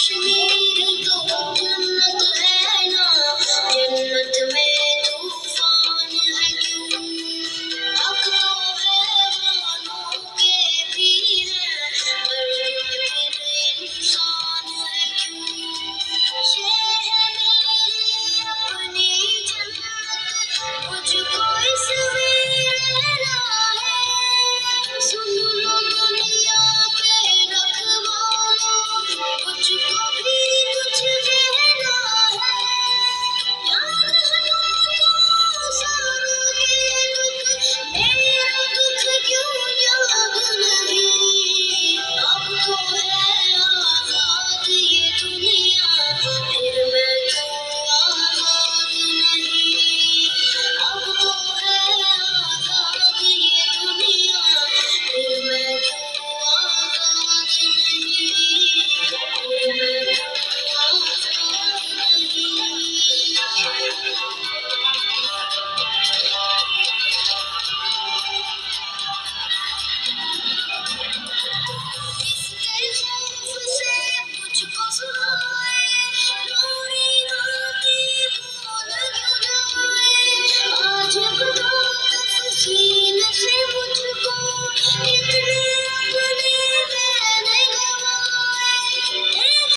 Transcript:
कश्मीर तो जन्नत है ना, जन्नत में तूफान है क्यों? हक तो है वालों के भी है, मर्द में फिर इंसान है क्यों? ये है मेरी अपनी जन्नत, मुझको इसमें रहना है। सुन लो दुनिया के रखवालों, मुझको भी कुछ कहना है। याद है तुमको सारों के दुख, मेरा दुख क्यों याद नहीं? अब तो है